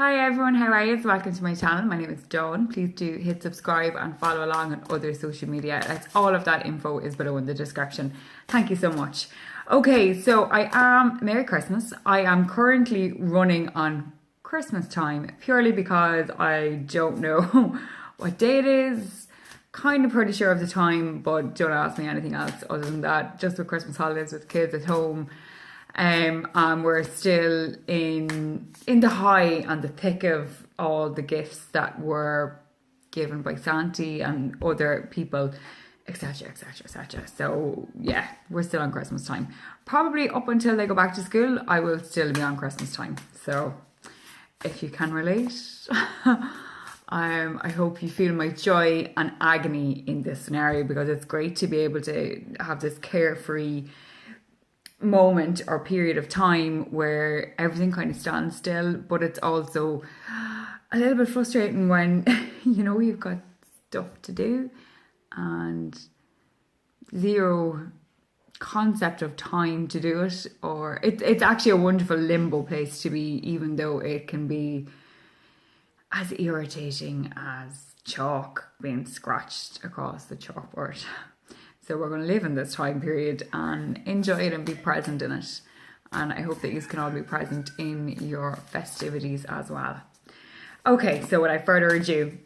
Hi everyone, how are you? Welcome to my channel. My name is Dawn. Please do hit subscribe and follow along on other social media outlets. All of that info is below in the description. Thank you so much. Okay, so Merry Christmas. I am currently running on Christmas time purely because I don't know what day it is. Kind of pretty sure of the time, but don't ask me anything else other than that. Just with Christmas holidays with kids at home. And we're still in the high and the thick of all the gifts that were given by Santi and other people, etc, etc, etc. So yeah, we're still on Christmas time. Probably up until they go back to school, I will still be on Christmas time. So if you can relate, I hope you feel my joy and agony in this scenario, because it's great to be able to have this carefree moment or period of time where everything kind of stands still, but it's also a little bit frustrating when you've got stuff to do and zero concept of time to do it. Or it's actually a wonderful limbo place to be, even though it can be as irritating as chalk being scratched across the chalkboard. So we're going to live in this time period and enjoy it and be present in it. And I hope that you can all be present in your festivities as well. Okay, so without further ado,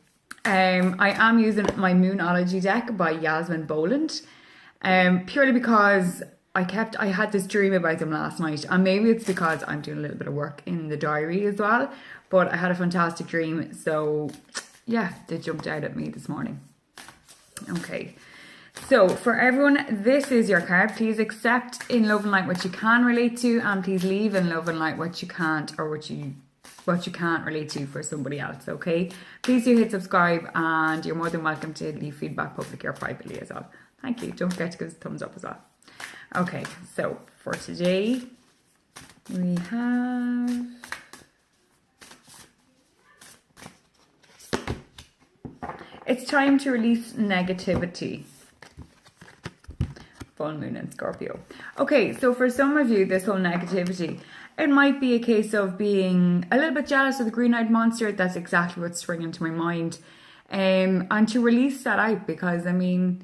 I am using my Moonology deck by Yasmin Boland. Purely because I had this dream about them last night. And maybe it's because I'm doing a little bit of work in the diary as well. But I had a fantastic dream. So yeah, they jumped out at me this morning. Okay. So for everyone, this is your card. Please accept in love and light what you can relate to, and please leave in love and light what you can't, or what you can't relate to for somebody else, okay? Please do hit subscribe, and you're more than welcome to leave feedback publicly or privately as well. Thank you. Don't forget to give us a thumbs up as well. Okay, so for today, we have... It's time to release negativity. Full moon in Scorpio. Okay, so for some of you, this whole negativity, it might be a case of being a little bit jealous of the green-eyed monster. That's exactly what's springing to my mind. And to release that out, because, I mean,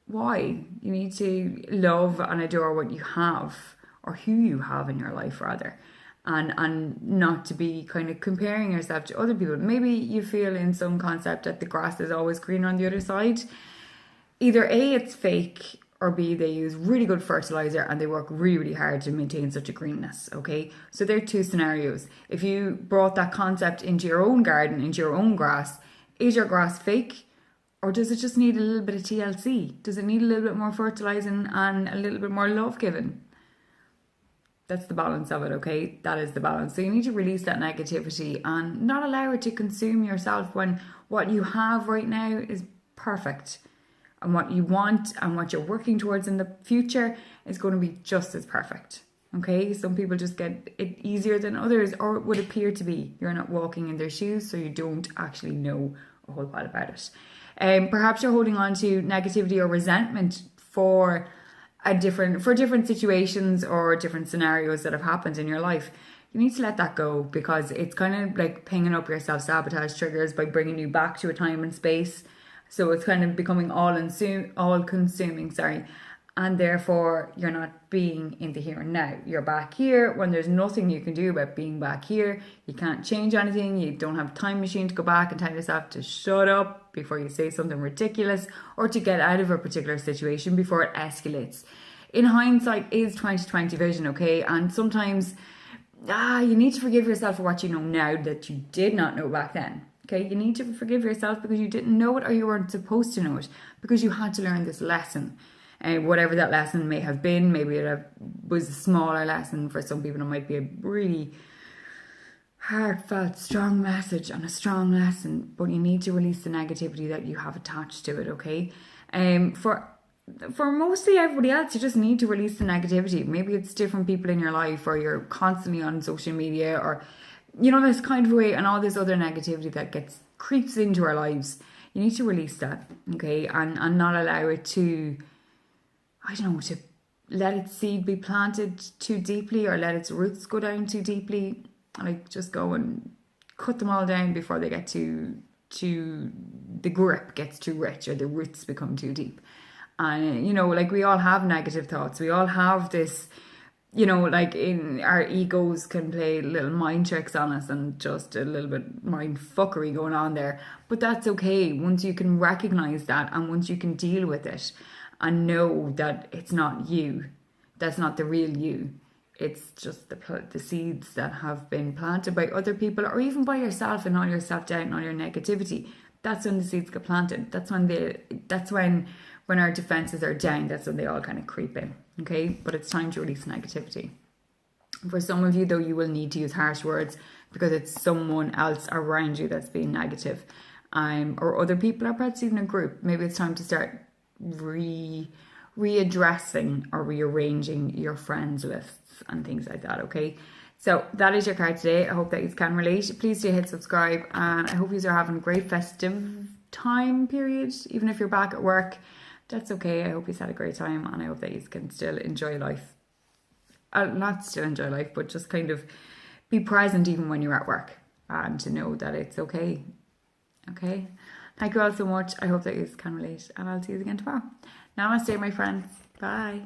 why? You need to love and adore what you have, or who you have in your life, rather. And not to be kind of comparing yourself to other people. Maybe you feel in some concept that the grass is always greener on the other side. Either A, it's fake, or B, they use really good fertilizer and they work really, really hard to maintain such a greenness, okay? So there are two scenarios. If you brought that concept into your own garden, into your own grass, is your grass fake? Or does it just need a little bit of TLC? Does it need a little bit more fertilizing and a little bit more love given? That's the balance of it, okay? That is the balance. So you need to release that negativity and not allow it to consume yourself when what you have right now is perfect. And what you want and what you're working towards in the future is going to be just as perfect. Okay? Some people just get it easier than others, or it would appear to be. You're not walking in their shoes, so you don't actually know a whole lot about it. Perhaps you're holding on to negativity or resentment for different situations or different scenarios that have happened in your life. You need to let that go, because it's kind of like pinging up your self-sabotage triggers by bringing you back to a time and space. So it's kind of becoming all-consuming, and therefore you're not being in the here and now. You're back here when there's nothing you can do about being back here. You can't change anything. You don't have a time machine to go back and tell yourself to shut up before you say something ridiculous, or to get out of a particular situation before it escalates. In hindsight is 20/20 vision, okay? And sometimes you need to forgive yourself for what you know now that you did not know back then. Okay, you need to forgive yourself because you didn't know it, or you weren't supposed to know it, because you had to learn this lesson. Whatever that lesson may have been, maybe it was a smaller lesson. For some people, it might be a really heartfelt, strong message and a strong lesson, but you need to release the negativity that you have attached to it, okay? For mostly everybody else, you just need to release the negativity. Maybe it's different people in your life, or you're constantly on social media, or this kind of way, and all this other negativity that creeps into our lives. You need to release that, okay? And not allow it to, to let its seed be planted too deeply, or let its roots go down too deeply. Like, just go and cut them all down before they get to the grip gets too rich or the roots become too deep. And you know, like we all have negative thoughts. We all have this, you know, like in our egos can play little mind tricks on us and just a little bit mind fuckery going on there. But that's okay once you can recognize that and once you can deal with it and know that it's not you. That's not the real you. It's just the seeds that have been planted by other people or even by yourself and all your self-doubt and all your negativity. That's when the seeds get planted. That's when our defenses are down, that's when they all kind of creep in. Okay? But it's time to release negativity. For some of you though, you will need to use harsh words because it's someone else around you that's being negative. Or other people, or perhaps even a group. Maybe it's time to start readdressing or rearranging your friends lists and things like that, okay? So that is your card today. I hope that you can relate. Please do hit subscribe, and I hope you are having a great festive time period. Even if you're back at work, that's okay. I hope you had a great time, and I hope that you can still enjoy life. Not still enjoy life, but just kind of be present even when you're at work, and to know that it's okay. Okay? Thank you all so much. I hope that you can relate, and I'll see you again tomorrow. Namaste, my friends. Bye.